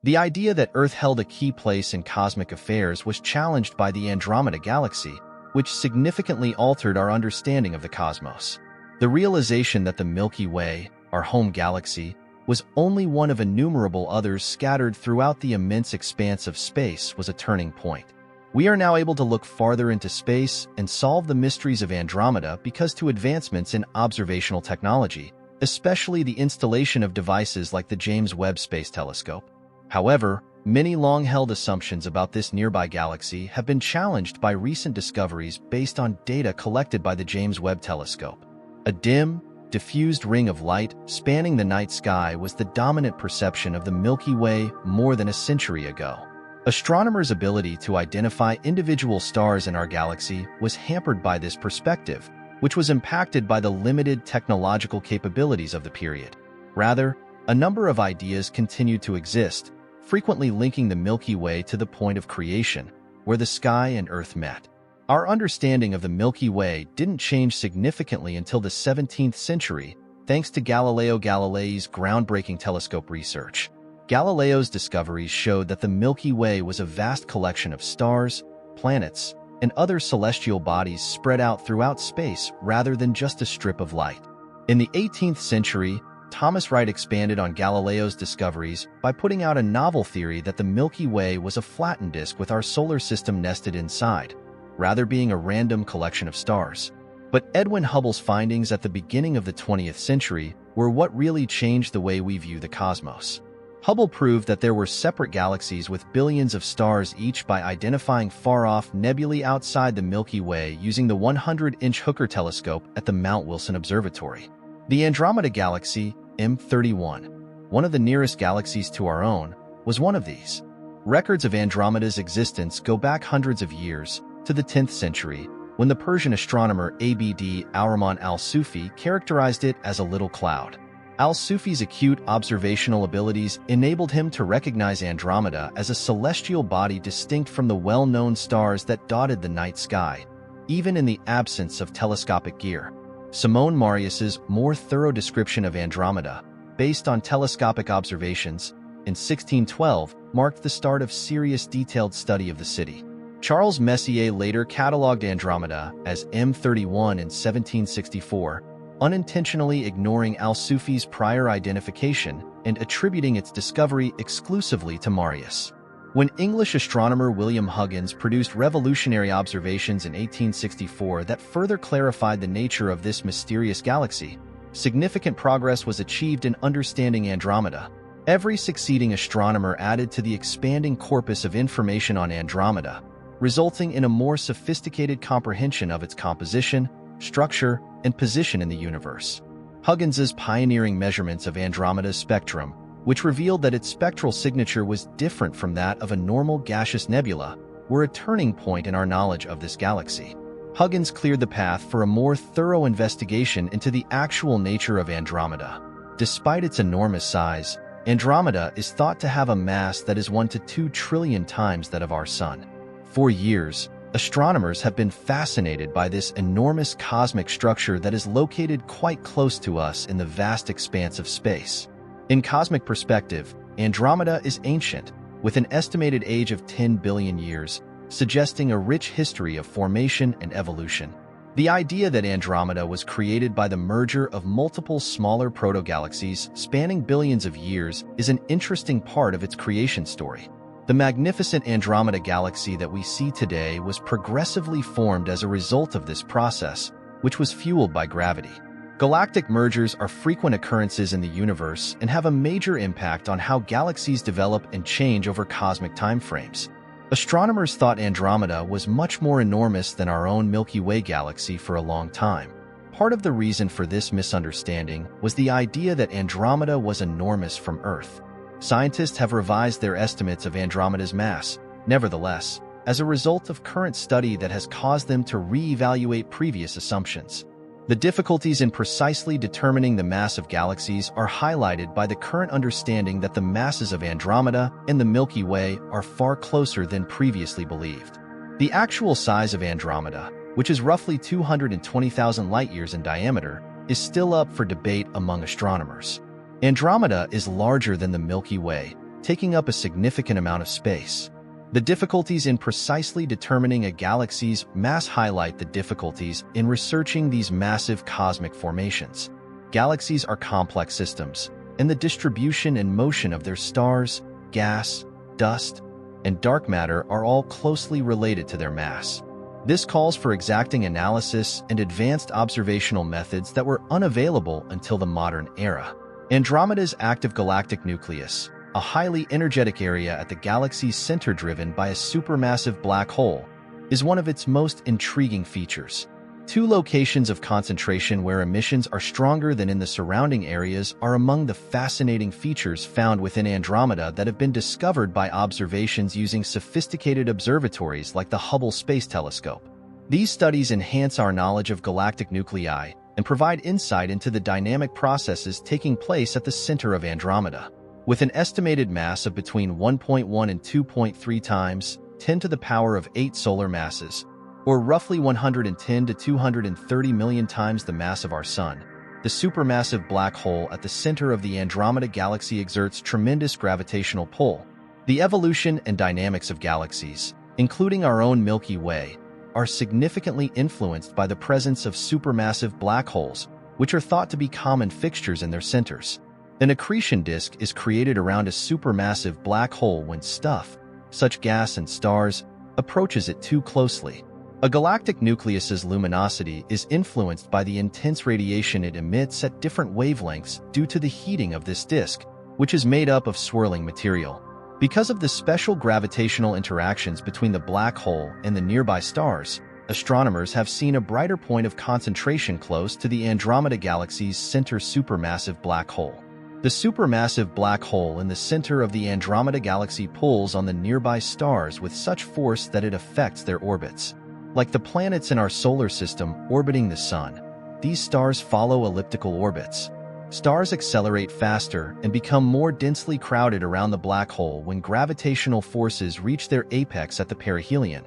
The idea that Earth held a key place in cosmic affairs was challenged by the Andromeda Galaxy, which significantly altered our understanding of the cosmos. The realization that the Milky Way, our home galaxy, was only one of innumerable others scattered throughout the immense expanse of space was a turning point. We are now able to look farther into space and solve the mysteries of Andromeda because to advancements in observational technology, especially the installation of devices like the James Webb Space Telescope. However, many long-held assumptions about this nearby galaxy have been challenged by recent discoveries based on data collected by the James Webb Telescope. A dim, diffused ring of light spanning the night sky was the dominant perception of the Milky Way more than a century ago. Astronomers' ability to identify individual stars in our galaxy was hampered by this perspective, which was impacted by the limited technological capabilities of the period. Rather, a number of ideas continued to exist, frequently linking the Milky Way to the point of creation, where the sky and Earth met. Our understanding of the Milky Way didn't change significantly until the 17th century, thanks to Galileo Galilei's groundbreaking telescope research. Galileo's discoveries showed that the Milky Way was a vast collection of stars, planets, and other celestial bodies spread out throughout space rather than just a strip of light. In the 18th century, Thomas Wright expanded on Galileo's discoveries by putting out a novel theory that the Milky Way was a flattened disk with our solar system nested inside, rather being a random collection of stars. But Edwin Hubble's findings at the beginning of the 20th century were what really changed the way we view the cosmos. Hubble proved that there were separate galaxies with billions of stars each by identifying far-off nebulae outside the Milky Way using the 100-inch Hooker telescope at the Mount Wilson Observatory. The Andromeda Galaxy, M31, one of the nearest galaxies to our own, was one of these. Records of Andromeda's existence go back hundreds of years, to the 10th century, when the Persian astronomer Abd al-Rahman al-Sufi characterized it as a little cloud. Al-Sufi's acute observational abilities enabled him to recognize Andromeda as a celestial body distinct from the well-known stars that dotted the night sky, even in the absence of telescopic gear. Simon Marius's more thorough description of Andromeda, based on telescopic observations, in 1612 marked the start of serious detailed study of the city. Charles Messier later catalogued Andromeda as M31 in 1764, unintentionally ignoring al-Sufi's prior identification and attributing its discovery exclusively to Marius. When English astronomer William Huggins produced revolutionary observations in 1864 that further clarified the nature of this mysterious galaxy, significant progress was achieved in understanding Andromeda. Every succeeding astronomer added to the expanding corpus of information on Andromeda, resulting in a more sophisticated comprehension of its composition, structure, and position in the universe. Huggins's pioneering measurements of Andromeda's spectrum, which revealed that its spectral signature was different from that of a normal gaseous nebula, were a turning point in our knowledge of this galaxy. Huggins cleared the path for a more thorough investigation into the actual nature of Andromeda. Despite its enormous size, Andromeda is thought to have a mass that is 1 to 2 trillion times that of our Sun. For years, astronomers have been fascinated by this enormous cosmic structure that is located quite close to us in the vast expanse of space. In cosmic perspective, Andromeda is ancient, with an estimated age of 10 billion years, suggesting a rich history of formation and evolution. The idea that Andromeda was created by the merger of multiple smaller protogalaxies spanning billions of years is an interesting part of its creation story. The magnificent Andromeda Galaxy that we see today was progressively formed as a result of this process, which was fueled by gravity. Galactic mergers are frequent occurrences in the universe and have a major impact on how galaxies develop and change over cosmic timeframes. Astronomers thought Andromeda was much more enormous than our own Milky Way galaxy for a long time. Part of the reason for this misunderstanding was the idea that Andromeda was enormous from Earth. Scientists have revised their estimates of Andromeda's mass, nevertheless, as a result of current study that has caused them to re-evaluate previous assumptions. The difficulties in precisely determining the mass of galaxies are highlighted by the current understanding that the masses of Andromeda and the Milky Way are far closer than previously believed. The actual size of Andromeda, which is roughly 220,000 light-years in diameter, is still up for debate among astronomers. Andromeda is larger than the Milky Way, taking up a significant amount of space. The difficulties in precisely determining a galaxy's mass highlight the difficulties in researching these massive cosmic formations. Galaxies are complex systems, and the distribution and motion of their stars, gas, dust, and dark matter are all closely related to their mass. This calls for exacting analysis and advanced observational methods that were unavailable until the modern era. Andromeda's active galactic nucleus, a highly energetic area at the galaxy's center driven by a supermassive black hole, is one of its most intriguing features. Two locations of concentration where emissions are stronger than in the surrounding areas are among the fascinating features found within Andromeda that have been discovered by observations using sophisticated observatories like the Hubble Space Telescope. These studies enhance our knowledge of galactic nuclei and provide insight into the dynamic processes taking place at the center of Andromeda. With an estimated mass of between 1.1 and 2.3 times 10 to the power of 8 solar masses, or roughly 110 to 230 million times the mass of our Sun, the supermassive black hole at the center of the Andromeda Galaxy exerts tremendous gravitational pull. The evolution and dynamics of galaxies, including our own Milky Way, are significantly influenced by the presence of supermassive black holes, which are thought to be common fixtures in their centers. An accretion disk is created around a supermassive black hole when stuff, such gas and stars, approaches it too closely. A galactic nucleus's luminosity is influenced by the intense radiation it emits at different wavelengths due to the heating of this disk, which is made up of swirling material. Because of the special gravitational interactions between the black hole and the nearby stars, astronomers have seen a brighter point of concentration close to the Andromeda Galaxy's center supermassive black hole. The supermassive black hole in the center of the Andromeda Galaxy pulls on the nearby stars with such force that it affects their orbits. Like the planets in our solar system orbiting the Sun, these stars follow elliptical orbits. Stars accelerate faster and become more densely crowded around the black hole when gravitational forces reach their apex at the perihelion,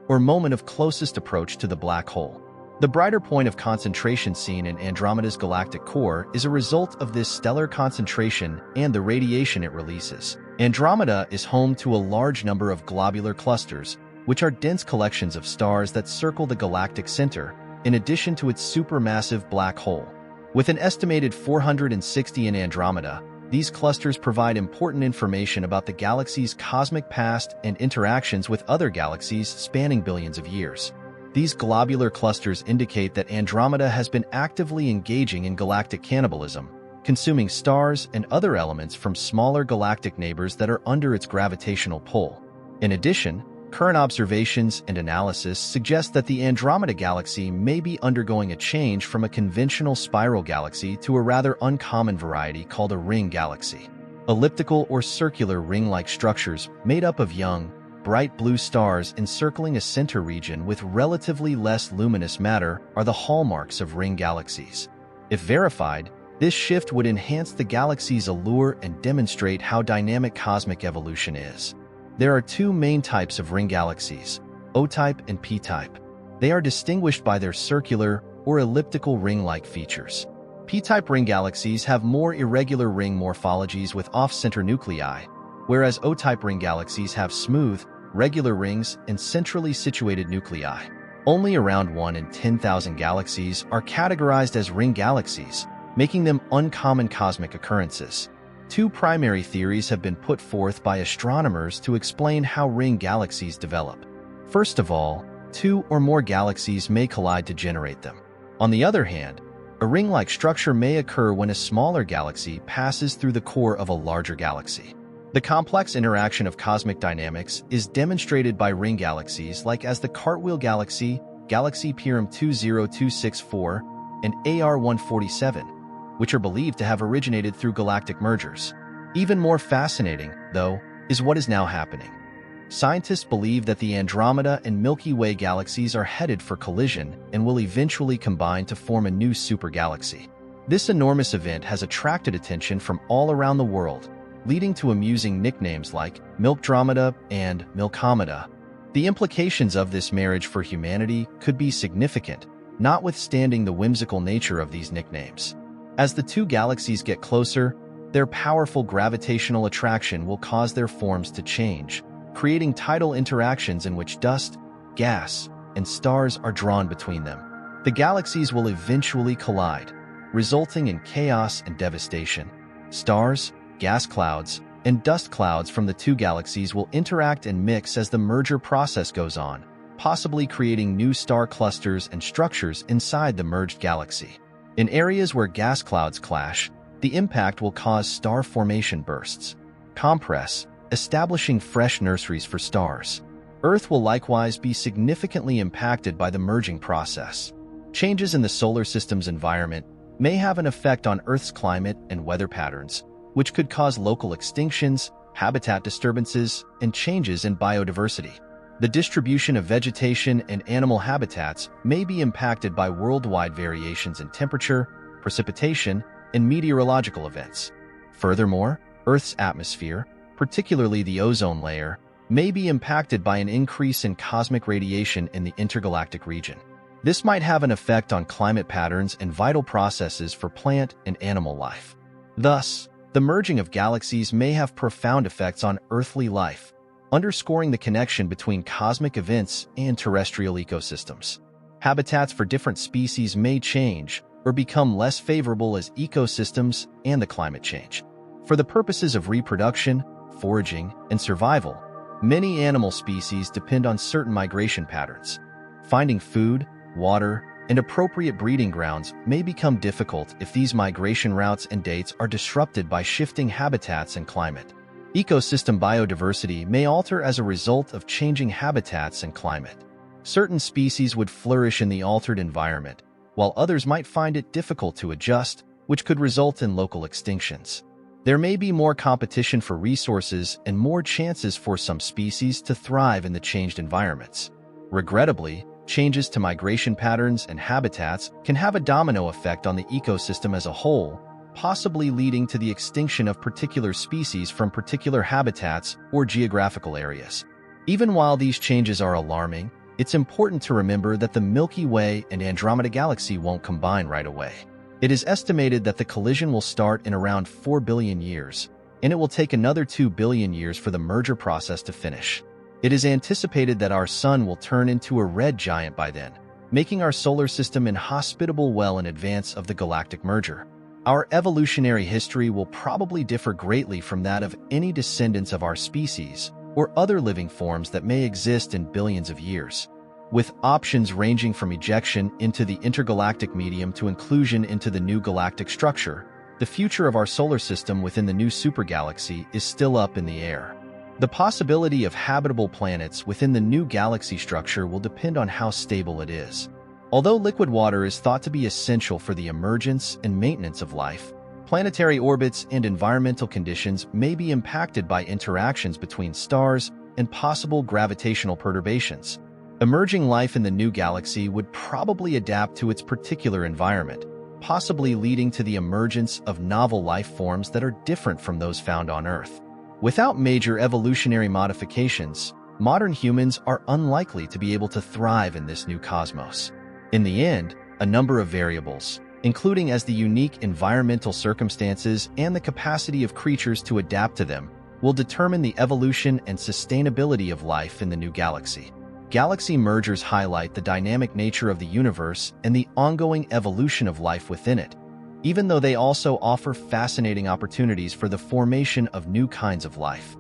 or moment of closest approach to the black hole. The brighter point of concentration seen in Andromeda's galactic core is a result of this stellar concentration and the radiation it releases. Andromeda is home to a large number of globular clusters, which are dense collections of stars that circle the galactic center, in addition to its supermassive black hole. With an estimated 460 in Andromeda, these clusters provide important information about the galaxy's cosmic past and interactions with other galaxies spanning billions of years. These globular clusters indicate that Andromeda has been actively engaging in galactic cannibalism, consuming stars and other elements from smaller galactic neighbors that are under its gravitational pull. In addition, current observations and analysis suggest that the Andromeda Galaxy may be undergoing a change from a conventional spiral galaxy to a rather uncommon variety called a ring galaxy. Elliptical or circular ring-like structures made up of young, bright blue stars encircling a center region with relatively less luminous matter are the hallmarks of ring galaxies. If verified, this shift would enhance the galaxy's allure and demonstrate how dynamic cosmic evolution is. There are two main types of ring galaxies, O-type and P-type. They are distinguished by their circular or elliptical ring-like features. P-type ring galaxies have more irregular ring morphologies with off-center nuclei, whereas O-type ring galaxies have smooth, regular rings and centrally situated nuclei. Only around 1 in 10,000 galaxies are categorized as ring galaxies, making them uncommon cosmic occurrences. Two primary theories have been put forth by astronomers to explain how ring galaxies develop. First of all, two or more galaxies may collide to generate them. On the other hand, a ring-like structure may occur when a smaller galaxy passes through the core of a larger galaxy. The complex interaction of cosmic dynamics is demonstrated by ring galaxies like as the Cartwheel Galaxy, Galaxy Piram 20264, and AR-147, which are believed to have originated through galactic mergers. Even more fascinating, though, is what is now happening. Scientists believe that the Andromeda and Milky Way galaxies are headed for collision and will eventually combine to form a new supergalaxy. This enormous event has attracted attention from all around the world, leading to amusing nicknames like Milkdromeda and Milkomeda. The implications of this marriage for humanity could be significant, notwithstanding the whimsical nature of these nicknames. As the two galaxies get closer, Their powerful gravitational attraction will cause their forms to change, creating tidal interactions in which dust, gas, and stars are drawn between them. The galaxies will eventually collide, resulting in chaos and devastation. Stars, gas clouds, and dust clouds from the two galaxies will interact and mix as the merger process goes on, possibly creating new star clusters and structures inside the merged galaxy. In areas where gas clouds clash, the impact will cause star formation bursts, compress, establishing fresh nurseries for stars. Earth will likewise be significantly impacted by the merging process. Changes in the solar system's environment may have an effect on Earth's climate and weather patterns, which could cause local extinctions, habitat disturbances, and changes in biodiversity. The distribution of vegetation and animal habitats may be impacted by worldwide variations in temperature, precipitation, and meteorological events. Furthermore, Earth's atmosphere, particularly the ozone layer, may be impacted by an increase in cosmic radiation in the intergalactic region. This might have an effect on climate patterns and vital processes for plant and animal life. Thus, the merging of galaxies may have profound effects on earthly life, underscoring the connection between cosmic events and terrestrial ecosystems. Habitats for different species may change or become less favorable as ecosystems and the climate change. For the purposes of reproduction, foraging, and survival, many animal species depend on certain migration patterns. Finding food, water, and appropriate breeding grounds may become difficult if these migration routes and dates are disrupted by shifting habitats and climate. Ecosystem biodiversity may alter as a result of changing habitats and climate. Certain species would flourish in the altered environment, while others might find it difficult to adjust, which could result in local extinctions. There may be more competition for resources and more chances for some species to thrive in the changed environments. Regrettably, changes to migration patterns and habitats can have a domino effect on the ecosystem as a whole, possibly leading to the extinction of particular species from particular habitats or geographical areas. Even while these changes are alarming, it's important to remember that the Milky Way and Andromeda Galaxy won't combine right away. It is estimated that the collision will start in around 4 billion years, and it will take another 2 billion years for the merger process to finish. It is anticipated that our Sun will turn into a red giant by then, making our solar system inhospitable well in advance of the galactic merger. Our evolutionary history will probably differ greatly from that of any descendants of our species or other living forms that may exist in billions of years. With options ranging from ejection into the intergalactic medium to inclusion into the new galactic structure, the future of our solar system within the new supergalaxy is still up in the air. The possibility of habitable planets within the new galaxy structure will depend on how stable it is. Although liquid water is thought to be essential for the emergence and maintenance of life, planetary orbits and environmental conditions may be impacted by interactions between stars and possible gravitational perturbations. Emerging life in the new galaxy would probably adapt to its particular environment, possibly leading to the emergence of novel life forms that are different from those found on Earth. Without major evolutionary modifications, modern humans are unlikely to be able to thrive in this new cosmos. In the end, a number of variables, including as the unique environmental circumstances and the capacity of creatures to adapt to them, will determine the evolution and sustainability of life in the new galaxy. Galaxy mergers highlight the dynamic nature of the universe and the ongoing evolution of life within it, even though they also offer fascinating opportunities for the formation of new kinds of life.